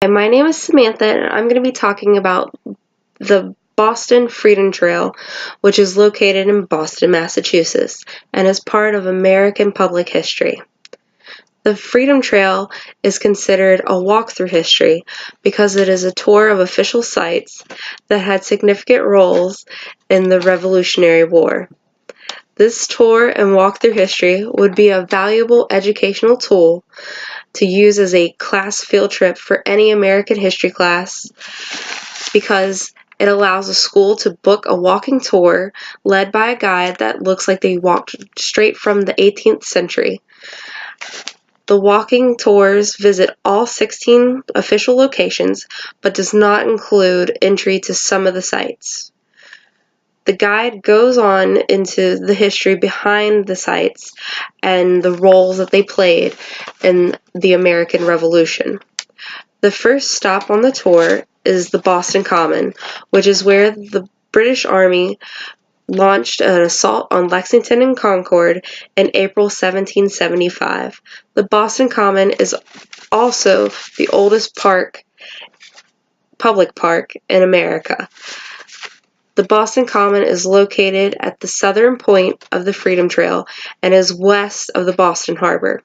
Hi, my name is Samantha, and I'm going to be talking about the Boston Freedom Trail, which is located in Boston, Massachusetts, and is part of American public history. The Freedom Trail is considered a walk through history because it is a tour of official sites that had significant roles in the Revolutionary War. This tour and walk through history would be a valuable educational tool to use as a class field trip for any American history class because it allows a school to book a walking tour led by a guide that looks like they walked straight from the 18th century. The walking tours visit all 16 official locations but does not include entry to some of the sites. The guide goes on into the history behind the sites and the roles that they played in the American Revolution. The first stop on the tour is the Boston Common, which is where the British Army launched an assault on Lexington and Concord in April 1775. The Boston Common is also the oldest public park in America. The Boston Common is located at the southern point of the Freedom Trail and is west of the Boston Harbor.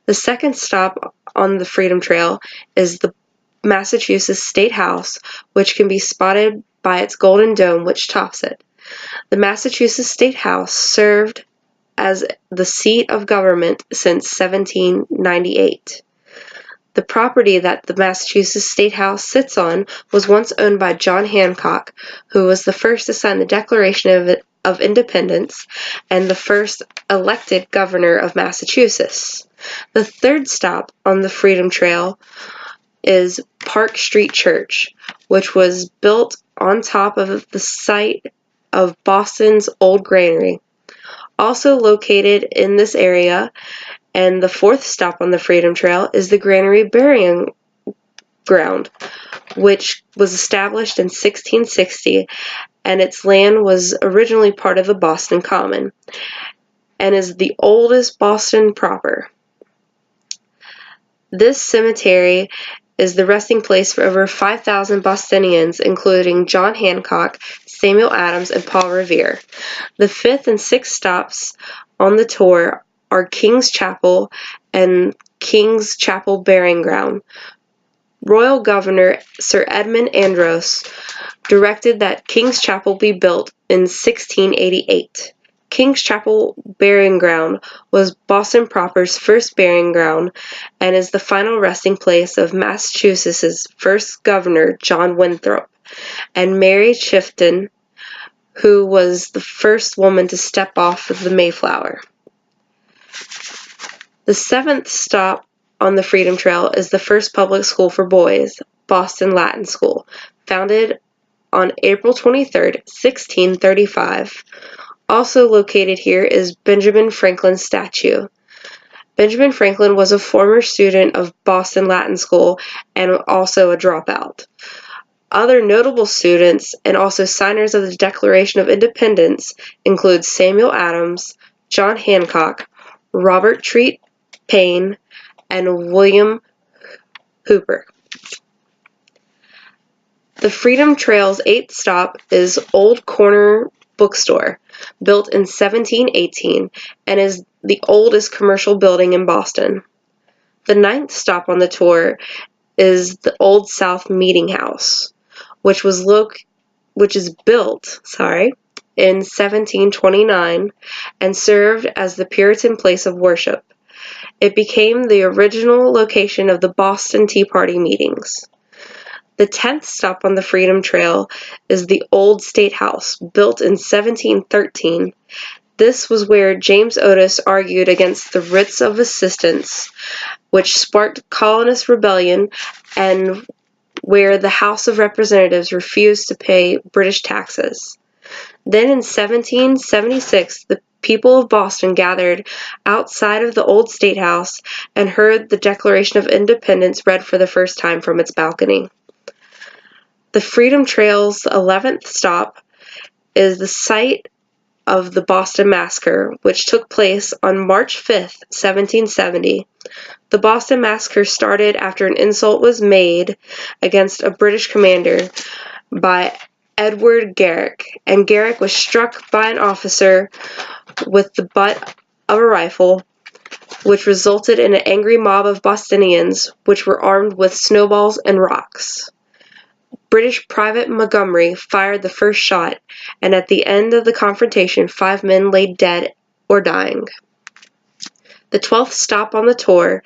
The second stop on the Freedom Trail is the Massachusetts State House, which can be spotted by its golden dome which tops it. The Massachusetts State House served as the seat of government since 1798. The property that the Massachusetts State House sits on was once owned by John Hancock, who was the first to sign the Declaration of Independence and the first elected governor of Massachusetts. The third stop on the Freedom Trail is Park Street Church, which was built on top of the site of Boston's old granary. Also located in this area, and the fourth stop on the Freedom Trail, is the Granary Burying Ground, which was established in 1660, and its land was originally part of the Boston Common, and is the oldest Boston proper. This cemetery is the resting place for over 5,000 Bostonians, including John Hancock, Samuel Adams, and Paul Revere. The fifth and sixth stops on the tour are King's Chapel and King's Chapel Burying Ground. Royal Governor Sir Edmund Andros directed that King's Chapel be built in 1688. King's Chapel Burying Ground was Boston proper's first burying ground and is the final resting place of Massachusetts' first governor, John Winthrop, and Mary Shifton, who was the first woman to step off of the Mayflower. The seventh stop on the Freedom Trail is the first public school for boys, Boston Latin School, founded on April 23, 1635. Also located here is Benjamin Franklin's statue. Benjamin Franklin was a former student of Boston Latin School and also a dropout. Other notable students and also signers of the Declaration of Independence include Samuel Adams, John Hancock, Robert Treat Paine, and William Hooper. The Freedom Trail's eighth stop is Old Corner Bookstore, built in 1718, and is the oldest commercial building in Boston. The ninth stop on the tour is the Old South Meeting House, which is built in 1729 and served as the Puritan place of worship. It became the original location of the Boston Tea Party meetings. The 10th stop on the Freedom Trail is the Old State House, built in 1713. This was where James Otis argued against the writs of assistance, which sparked colonist rebellion, and where the House of Representatives refused to pay British taxes. Then in 1776, the people of Boston gathered outside of the Old State House and heard the Declaration of Independence read for the first time from its balcony. The Freedom Trail's 11th stop is the site of the Boston Massacre, which took place on March 5th, 1770. The Boston Massacre started after an insult was made against a British commander by Edward Garrick, and Garrick was struck by an officer with the butt of a rifle, which resulted in an angry mob of Bostonians, which were armed with snowballs and rocks. British Private Montgomery fired the first shot, and at the end of the confrontation, 5 men lay dead or dying. The 12th stop on the tour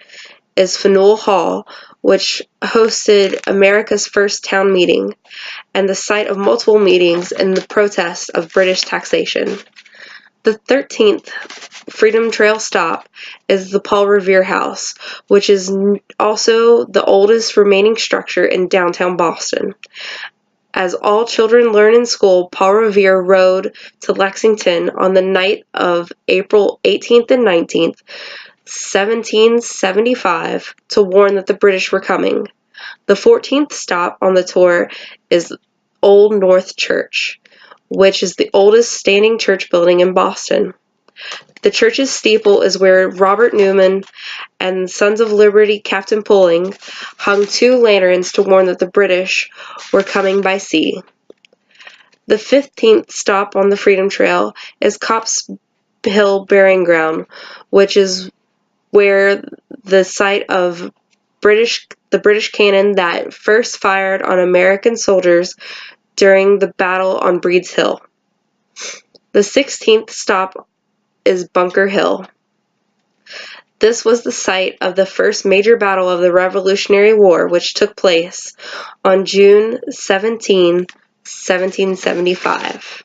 is Faneuil Hall, which hosted America's first town meeting, and the site of multiple meetings in the protest of British taxation. The 13th Freedom Trail stop is the Paul Revere House, which is also the oldest remaining structure in downtown Boston. As all children learn in school, Paul Revere rode to Lexington on the night of April 18th and 19th, 1775, to warn that the British were coming. The 14th stop on the tour is Old North Church, which is the oldest standing church building in Boston. The church's steeple is where Robert Newman and Sons of Liberty Captain Pulling hung 2 lanterns to warn that the British were coming by sea. The 15th stop on the Freedom Trail is Copp's Hill Burying Ground, which is where the site of the British cannon that first fired on American soldiers during the battle on Breed's Hill. The 16th stop is Bunker Hill. This was the site of the first major battle of the Revolutionary War, which took place on June 17, 1775.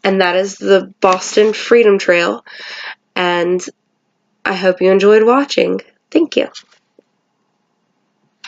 And that is the Boston Freedom Trail, and I hope you enjoyed watching. Thank you.